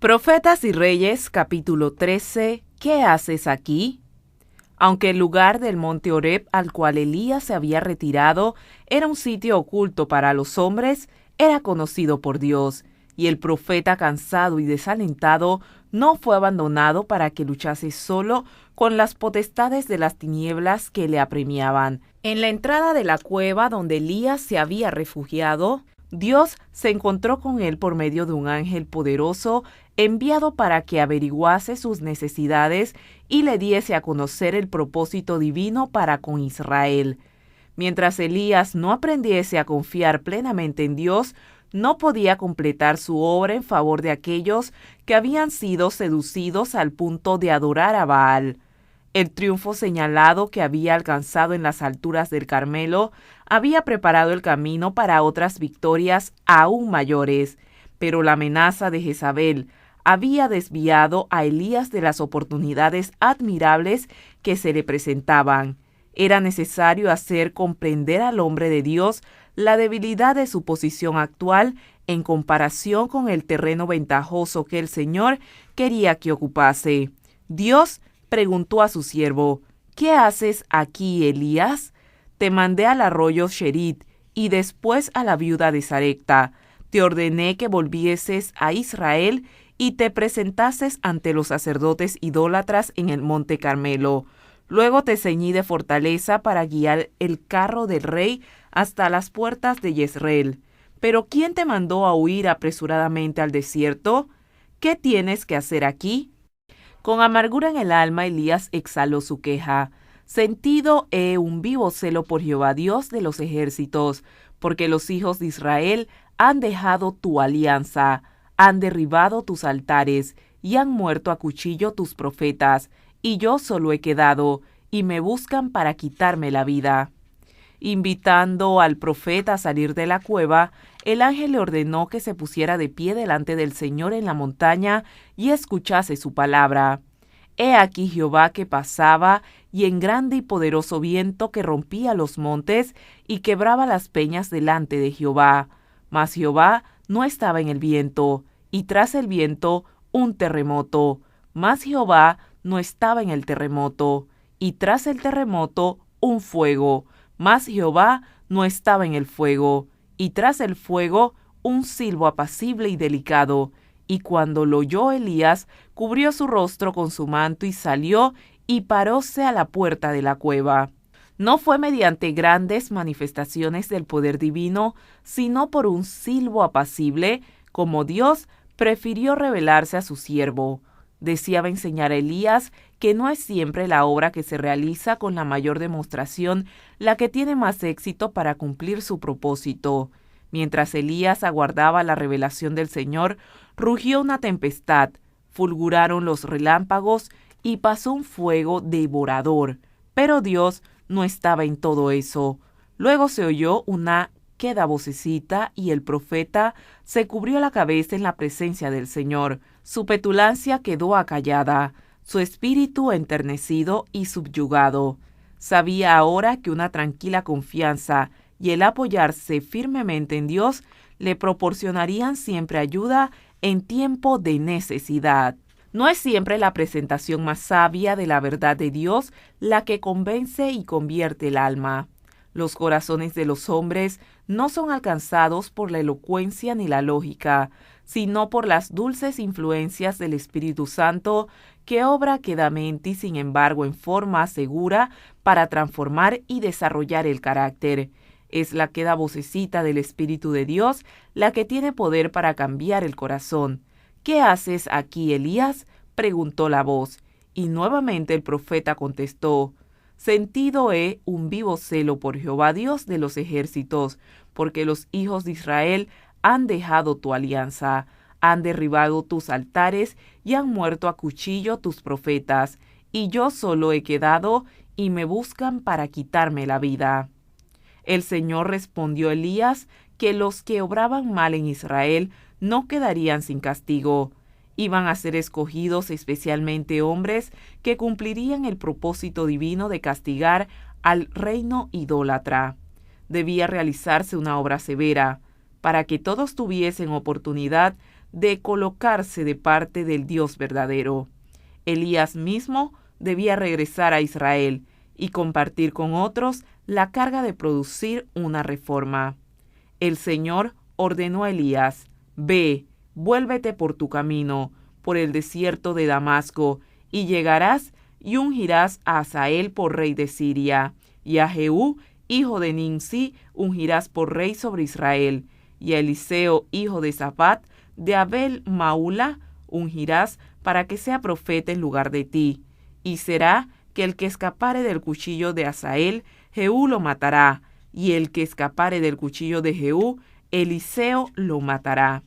Profetas y Reyes, capítulo 13. ¿Qué haces aquí? Aunque el lugar del monte Horeb al cual Elías se había retirado era un sitio oculto para los hombres, era conocido por Dios, y el profeta, cansado y desalentado, no fue abandonado para que luchase solo con las potestades de las tinieblas que le apremiaban. En la entrada de la cueva donde Elías se había refugiado, Dios se encontró con él por medio de un ángel poderoso enviado para que averiguase sus necesidades y le diese a conocer el propósito divino para con Israel. Mientras Elías no aprendiese a confiar plenamente en Dios, no podía completar su obra en favor de aquellos que habían sido seducidos al punto de adorar a Baal. El triunfo señalado que había alcanzado en las alturas del Carmelo había preparado el camino para otras victorias aún mayores, pero la amenaza de Jezabel había desviado a Elías de las oportunidades admirables que se le presentaban. Era necesario hacer comprender al hombre de Dios la debilidad de su posición actual en comparación con el terreno ventajoso que el Señor quería que ocupase. Dios preguntó a su siervo: ¿Qué haces aquí, Elías? Te mandé al arroyo Cherit y después a la viuda de Sarepta. Te ordené que volvieses a Israel y te presentases ante los sacerdotes idólatras en el monte Carmelo. Luego te ceñí de fortaleza para guiar el carro del rey hasta las puertas de Jezreel. Pero ¿quién te mandó a huir apresuradamente al desierto? ¿Qué tienes que hacer aquí? Con amargura en el alma, Elías exhaló su queja. Sentido he un vivo celo por Jehová Dios de los ejércitos, porque los hijos de Israel han dejado tu alianza, han derribado tus altares, y han muerto a cuchillo tus profetas, y yo solo he quedado, y me buscan para quitarme la vida. Invitando al profeta a salir de la cueva, el ángel le ordenó que se pusiera de pie delante del Señor en la montaña y escuchase su palabra. He aquí Jehová que pasaba, y en grande y poderoso viento que rompía los montes y quebraba las peñas delante de Jehová. Mas Jehová no estaba en el viento, y tras el viento un terremoto. Mas Jehová no estaba en el terremoto, y tras el terremoto un fuego. Mas Jehová no estaba en el fuego, y tras el fuego un silbo apacible y delicado. Y cuando lo oyó Elías, cubrió su rostro con su manto y salió y paróse a la puerta de la cueva. No fue mediante grandes manifestaciones del poder divino, sino por un silbo apacible, como Dios prefirió revelarse a su siervo. Deseaba enseñar a Elías que no es siempre la obra que se realiza con la mayor demostración la que tiene más éxito para cumplir su propósito. Mientras Elías aguardaba la revelación del Señor, rugió una tempestad, fulguraron los relámpagos y pasó un fuego devorador. Pero Dios no estaba en todo eso. Luego se oyó una queda vocecita y el profeta se cubrió la cabeza en la presencia del Señor. Su petulancia quedó acallada, su espíritu enternecido y subyugado. Sabía ahora que una tranquila confianza y el apoyarse firmemente en Dios le proporcionarían siempre ayuda en tiempo de necesidad. No es siempre la presentación más sabia de la verdad de Dios la que convence y convierte el alma. Los corazones de los hombres no son alcanzados por la elocuencia ni la lógica, sino por las dulces influencias del Espíritu Santo que obra quedamente y sin embargo en forma segura para transformar y desarrollar el carácter. Es la queda vocecita del Espíritu de Dios la que tiene poder para cambiar el corazón. ¿Qué haces aquí, Elías?, preguntó la voz, y nuevamente el profeta contestó: Sentido he un vivo celo por Jehová Dios de los ejércitos, porque los hijos de Israel han dejado tu alianza, han derribado tus altares y han muerto a cuchillo tus profetas, y yo solo he quedado, y me buscan para quitarme la vida. El Señor respondió a Elías que los que obraban mal en Israel no quedarían sin castigo. Iban a ser escogidos especialmente hombres que cumplirían el propósito divino de castigar al reino idólatra. Debía realizarse una obra severa. Para que todos tuviesen oportunidad de colocarse de parte del Dios verdadero. Elías mismo debía regresar a Israel y compartir con otros la carga de producir una reforma. El Señor ordenó a Elías: «Ve, vuélvete por tu camino, por el desierto de Damasco, y llegarás y ungirás a Hazael por rey de Siria, y a Jehú, hijo de Nimsi, ungirás por rey sobre Israel, y a Eliseo, hijo de Safat, de Abel Maula, ungirás para que sea profeta en lugar de ti. Y será que el que escapare del cuchillo de Hazael, Jehú lo matará, y el que escapare del cuchillo de Jehú, Eliseo lo matará».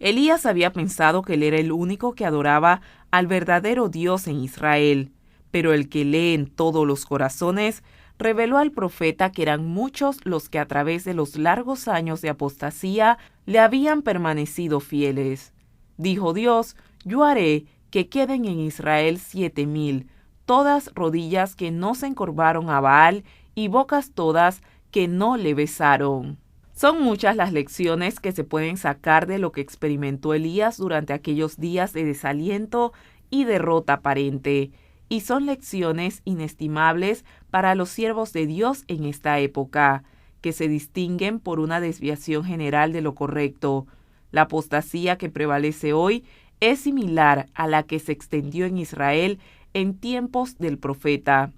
Elías había pensado que él era el único que adoraba al verdadero Dios en Israel, pero el que lee en todos los corazones reveló al profeta que eran muchos los que a través de los largos años de apostasía le habían permanecido fieles. Dijo Dios: «Yo haré que queden en Israel 7,000, todas rodillas que no se encorvaron a Baal y bocas todas que no le besaron». Son muchas las lecciones que se pueden sacar de lo que experimentó Elías durante aquellos días de desaliento y derrota aparente, y son lecciones inestimables para los siervos de Dios en esta época, que se distinguen por una desviación general de lo correcto. La apostasía que prevalece hoy es similar a la que se extendió en Israel en tiempos del profeta.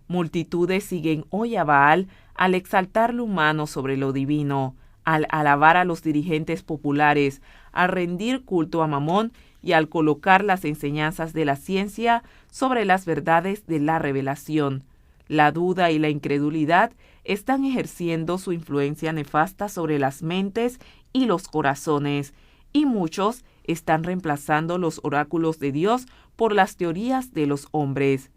Multitudes siguen hoy a Baal al exaltar lo humano sobre lo divino, al alabar a los dirigentes populares, al rendir culto a Mamón y al colocar las enseñanzas de la ciencia sobre las verdades de la revelación. La duda y la incredulidad están ejerciendo su influencia nefasta sobre las mentes y los corazones, y muchos están reemplazando los oráculos de Dios por las teorías de los hombres.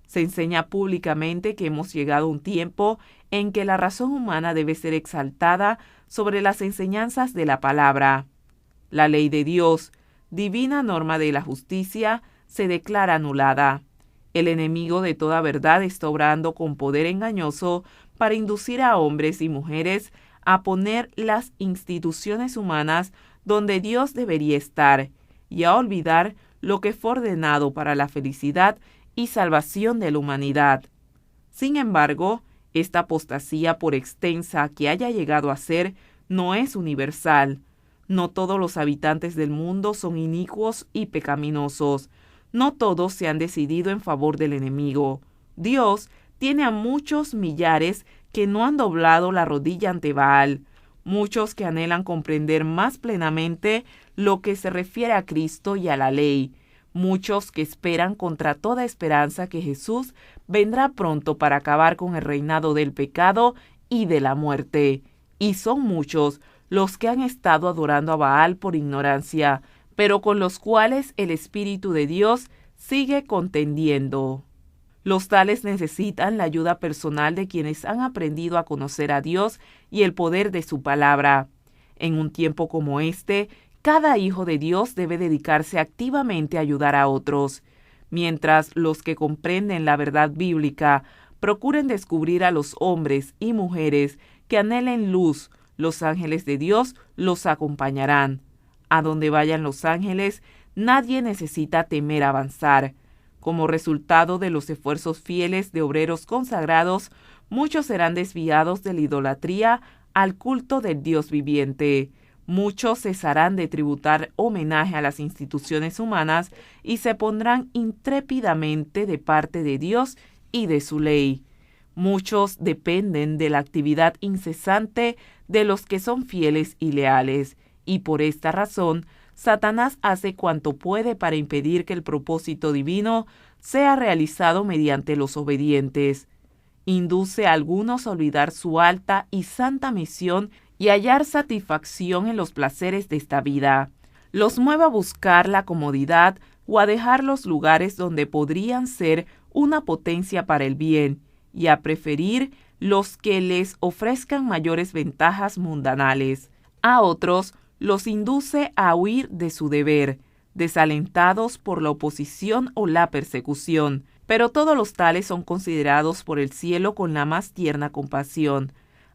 Se enseña públicamente que hemos llegado a un tiempo en que la razón humana debe ser exaltada sobre las enseñanzas de la palabra. La ley de Dios, divina norma de la justicia, se declara anulada. El enemigo de toda verdad está obrando con poder engañoso para inducir a hombres y mujeres a poner las instituciones humanas donde Dios debería estar y a olvidar lo que fue ordenado para la felicidad y salvación de la humanidad. Sin embargo, esta apostasía, por extensa que haya llegado a ser, no es universal. No todos los habitantes del mundo son inicuos y pecaminosos. No todos se han decidido en favor del enemigo. Dios tiene a muchos millares que no han doblado la rodilla ante Baal, muchos que anhelan comprender más plenamente lo que se refiere a Cristo y a la ley, muchos que esperan contra toda esperanza que Jesús vendrá pronto para acabar con el reinado del pecado y de la muerte. Y son muchos los que han estado adorando a Baal por ignorancia, pero con los cuales el Espíritu de Dios sigue contendiendo. Los tales necesitan la ayuda personal de quienes han aprendido a conocer a Dios y el poder de su palabra. En un tiempo como este, cada hijo de Dios debe dedicarse activamente a ayudar a otros, mientras los que comprenden la verdad bíblica procuren descubrir a los hombres y mujeres que anhelen luz. Los ángeles de Dios los acompañarán. A donde vayan los ángeles, nadie necesita temer avanzar. Como resultado de los esfuerzos fieles de obreros consagrados, muchos serán desviados de la idolatría al culto del Dios viviente. Muchos cesarán de tributar homenaje a las instituciones humanas y se pondrán intrépidamente de parte de Dios y de su ley. Muchos dependen de la actividad incesante de los que son fieles y leales, y por esta razón, Satanás hace cuanto puede para impedir que el propósito divino sea realizado mediante los obedientes. Induce a algunos a olvidar su alta y santa misión y hallar satisfacción en los placeres de esta vida. Los mueve a buscar la comodidad o a dejar los lugares donde podrían ser una potencia para el bien, y a preferir los que les ofrezcan mayores ventajas mundanales. A otros los induce a huir de su deber, desalentados por la oposición o la persecución, pero todos los tales son considerados por el cielo con la más tierna compasión.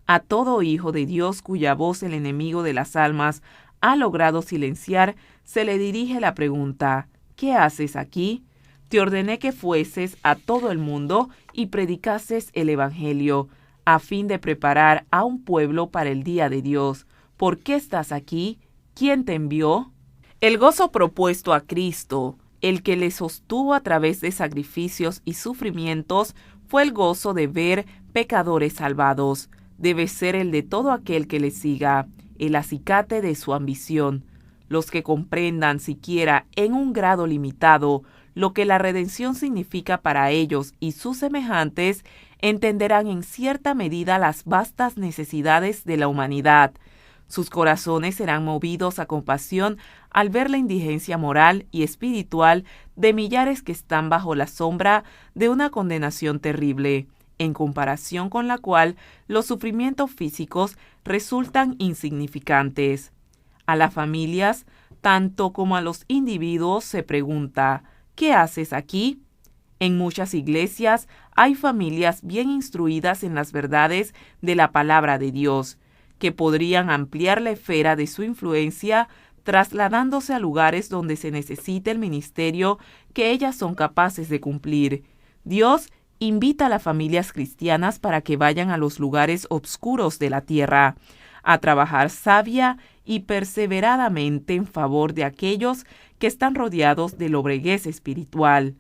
A todo hijo de Dios cuya voz el enemigo de las almas ha logrado silenciar, se le dirige la pregunta: ¿qué haces aquí? Te ordené que fueses a todo el mundo y predicases el Evangelio, a fin de preparar a un pueblo para el día de Dios. ¿Por qué estás aquí? ¿Quién te envió? El gozo propuesto a Cristo, el que le sostuvo a través de sacrificios y sufrimientos, fue el gozo de ver pecadores salvados. Debe ser el de todo aquel que le siga, el acicate de su ambición. Los que comprendan siquiera en un grado limitado lo que la redención significa para ellos y sus semejantes, entenderán en cierta medida las vastas necesidades de la humanidad. Sus corazones serán movidos a compasión al ver la indigencia moral y espiritual de millares que están bajo la sombra de una condenación terrible, en comparación con la cual los sufrimientos físicos resultan insignificantes. A las familias, tanto como a los individuos, se pregunta: ¿qué haces aquí? En muchas iglesias hay familias bien instruidas en las verdades de la palabra de Dios, que podrían ampliar la esfera de su influencia trasladándose a lugares donde se necesite el ministerio que ellas son capaces de cumplir. Dios invita a las familias cristianas para que vayan a los lugares obscuros de la tierra, a trabajar sabia y perseveradamente en favor de aquellos que están rodeados de lobreguez espiritual.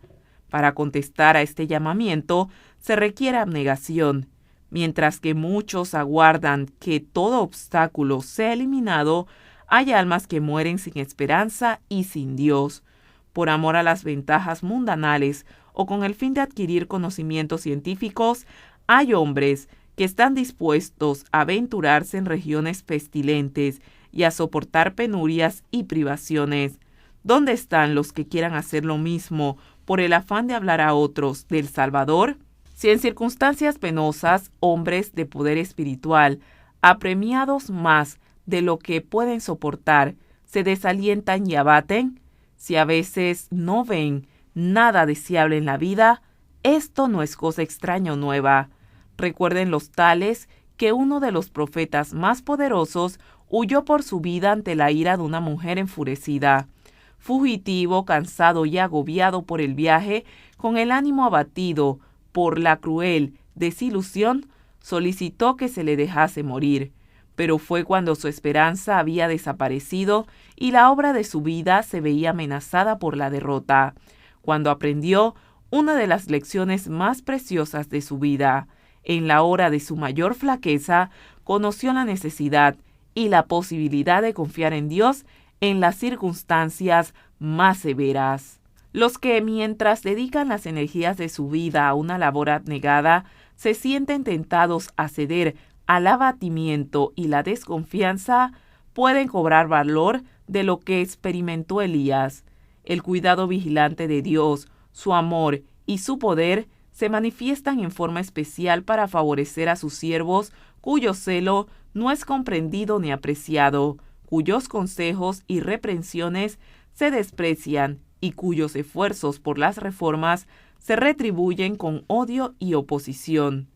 Para contestar a este llamamiento se requiere abnegación. Mientras que muchos aguardan que todo obstáculo sea eliminado, hay almas que mueren sin esperanza y sin Dios. Por amor a las ventajas mundanales o con el fin de adquirir conocimientos científicos, hay hombres que están dispuestos a aventurarse en regiones pestilentes y a soportar penurias y privaciones. ¿Dónde están los que quieran hacer lo mismo por el afán de hablar a otros del Salvador? Si en circunstancias penosas, hombres de poder espiritual, apremiados más de lo que pueden soportar, se desalientan y abaten, si a veces no ven nada deseable en la vida, esto no es cosa extraña o nueva. Recuerden los tales que uno de los profetas más poderosos huyó por su vida ante la ira de una mujer enfurecida. Fugitivo, cansado y agobiado por el viaje, con el ánimo abatido por la cruel desilusión, solicitó que se le dejase morir. Pero fue cuando su esperanza había desaparecido y la obra de su vida se veía amenazada por la derrota, cuando aprendió una de las lecciones más preciosas de su vida. En la hora de su mayor flaqueza, conoció la necesidad y la posibilidad de confiar en Dios en las circunstancias más severas. Los que, mientras dedican las energías de su vida a una labor abnegada, se sienten tentados a ceder al abatimiento y la desconfianza, pueden cobrar valor de lo que experimentó Elías. El cuidado vigilante de Dios, su amor y su poder se manifiestan en forma especial para favorecer a sus siervos, cuyo celo no es comprendido ni apreciado, cuyos consejos y reprensiones se desprecian y cuyos esfuerzos por las reformas se retribuyen con odio y oposición.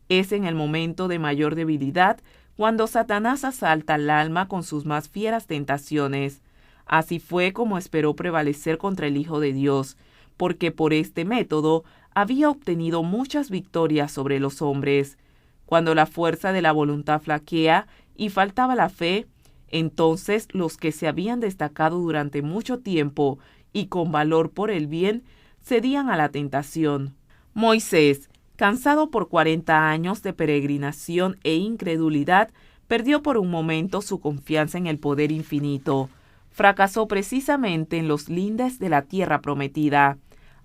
Es en el momento de mayor debilidad cuando Satanás asalta al alma con sus más fieras tentaciones. Así fue como esperó prevalecer contra el Hijo de Dios, porque por este método había obtenido muchas victorias sobre los hombres. Cuando la fuerza de la voluntad flaquea y faltaba la fe, entonces los que se habían destacado durante mucho tiempo y con valor por el bien, cedían a la tentación. Moisés, cansado por 40 años de peregrinación e incredulidad, perdió por un momento su confianza en el poder infinito. Fracasó precisamente en los lindes de la tierra prometida.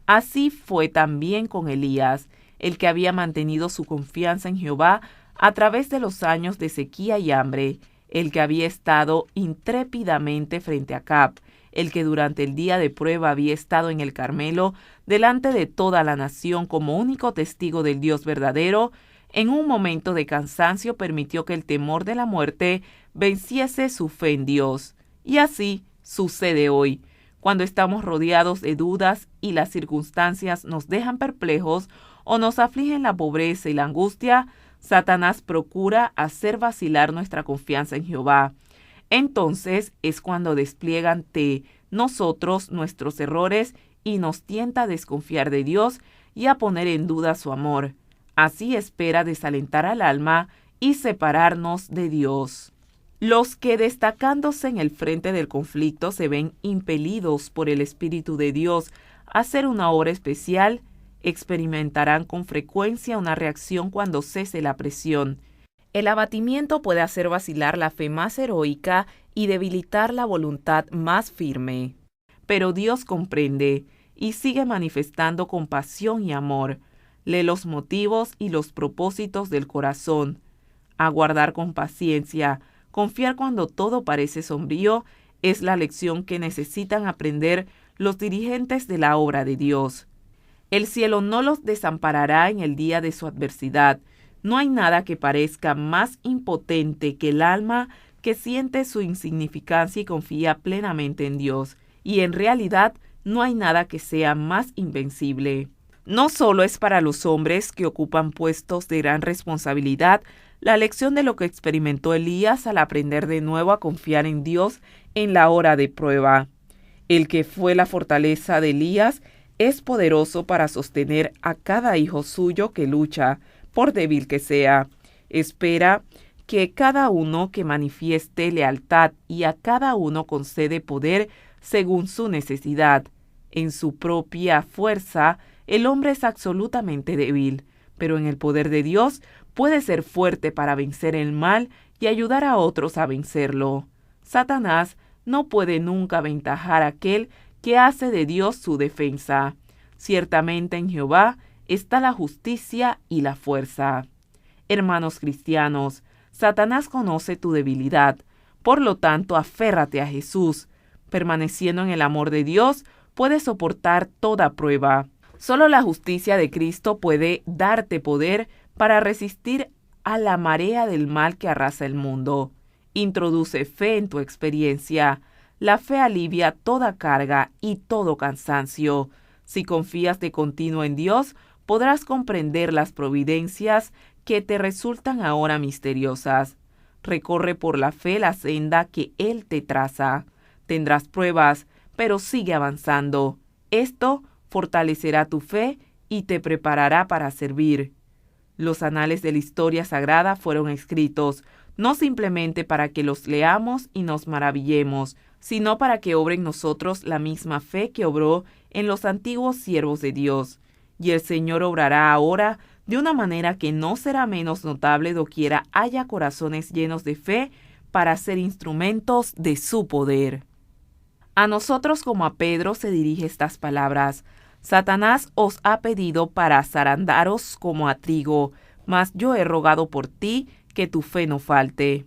Así fue también con Elías, el que había mantenido su confianza en Jehová a través de los años de sequía y hambre, el que había estado intrépidamente frente a Acab, el que durante el día de prueba había estado en el Carmelo, delante de toda la nación como único testigo del Dios verdadero, en un momento de cansancio permitió que el temor de la muerte venciese su fe en Dios. Y así sucede hoy, cuando estamos rodeados de dudas y las circunstancias nos dejan perplejos o nos afligen la pobreza y la angustia, Satanás procura hacer vacilar nuestra confianza en Jehová. Entonces es cuando despliega ante nosotros nuestros errores y nos tienta a desconfiar de Dios y a poner en duda su amor. Así espera desalentar al alma y separarnos de Dios. Los que destacándose en el frente del conflicto se ven impelidos por el Espíritu de Dios a hacer una obra especial, experimentarán con frecuencia una reacción cuando cese la presión. El abatimiento puede hacer vacilar la fe más heroica y debilitar la voluntad más firme. Pero Dios comprende y sigue manifestando compasión y amor. Lee los motivos y los propósitos del corazón. Aguardar con paciencia, confiar cuando todo parece sombrío, es la lección que necesitan aprender los dirigentes de la obra de Dios. El cielo no los desamparará en el día de su adversidad. No hay nada que parezca más impotente que el alma que siente su insignificancia y confía plenamente en Dios. Y en realidad no hay nada que sea más invencible. No solo es para los hombres que ocupan puestos de gran responsabilidad la lección de lo que experimentó Elías al aprender de nuevo a confiar en Dios en la hora de prueba. El que fue la fortaleza de Elías es poderoso para sostener a cada hijo suyo que lucha, por débil que sea. Espera que cada uno que manifieste lealtad y a cada uno concede poder según su necesidad. En su propia fuerza, el hombre es absolutamente débil, pero en el poder de Dios puede ser fuerte para vencer el mal y ayudar a otros a vencerlo. Satanás no puede nunca aventajar a aquel que hace de Dios su defensa. Ciertamente en Jehová está la justicia y la fuerza. Hermanos cristianos, Satanás conoce tu debilidad, por lo tanto aférrate a Jesús. Permaneciendo en el amor de Dios, puedes soportar toda prueba. Solo la justicia de Cristo puede darte poder para resistir a la marea del mal que arrasa el mundo. Introduce fe en tu experiencia. La fe alivia toda carga y todo cansancio. Si confías de continuo en Dios, podrás comprender las providencias que te resultan ahora misteriosas. Recorre por la fe la senda que Él te traza. Tendrás pruebas, pero sigue avanzando. Esto fortalecerá tu fe y te preparará para servir. Los anales de la historia sagrada fueron escritos, no simplemente para que los leamos y nos maravillemos, sino para que obre en nosotros la misma fe que obró en los antiguos siervos de Dios. Y el Señor obrará ahora de una manera que no será menos notable doquiera haya corazones llenos de fe para ser instrumentos de su poder. A nosotros como a Pedro se dirige estas palabras: Satanás os ha pedido para zarandaros como a trigo, mas yo he rogado por ti que tu fe no falte.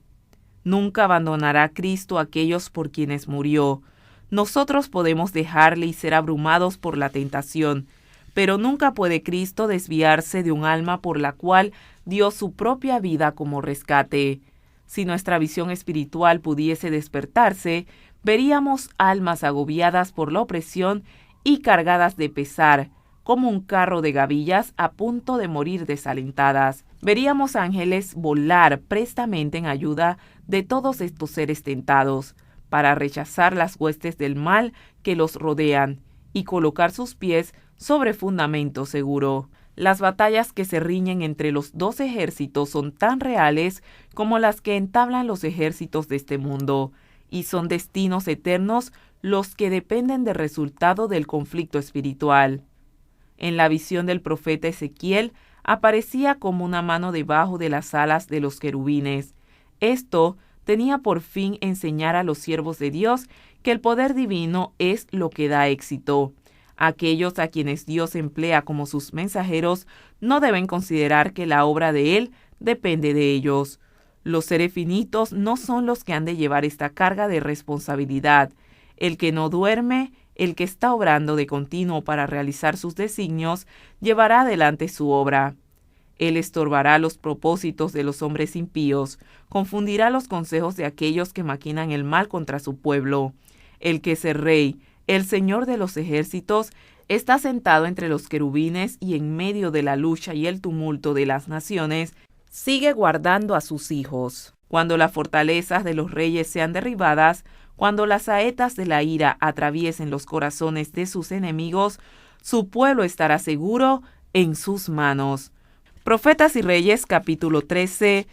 Nunca abandonará Cristo a aquellos por quienes murió. Nosotros podemos dejarle y ser abrumados por la tentación, pero nunca puede Cristo desviarse de un alma por la cual dio su propia vida como rescate. Si nuestra visión espiritual pudiese despertarse, veríamos almas agobiadas por la opresión y cargadas de pesar, como un carro de gavillas a punto de morir desalentadas. Veríamos ángeles volar prestamente en ayuda de todos estos seres tentados, para rechazar las huestes del mal que los rodean y colocar sus pies sobre fundamento seguro. Las batallas que se riñen entre los dos ejércitos son tan reales como las que entablan los ejércitos de este mundo, y son destinos eternos los que dependen del resultado del conflicto espiritual. En la visión del profeta Ezequiel aparecía como una mano debajo de las alas de los querubines. Esto tenía por fin enseñar a los siervos de Dios que el poder divino es lo que da éxito. Aquellos a quienes Dios emplea como sus mensajeros no deben considerar que la obra de Él depende de ellos. Los seres finitos no son los que han de llevar esta carga de responsabilidad. El que no duerme, el que está obrando de continuo para realizar sus designios, llevará adelante su obra. Él estorbará los propósitos de los hombres impíos, confundirá los consejos de aquellos que maquinan el mal contra su pueblo. El que es el Rey, el Señor de los ejércitos, está sentado entre los querubines y en medio de la lucha y el tumulto de las naciones, sigue guardando a sus hijos. Cuando las fortalezas de los reyes sean derribadas, cuando las saetas de la ira atraviesen los corazones de sus enemigos, su pueblo estará seguro en sus manos. Profetas y Reyes, capítulo 13,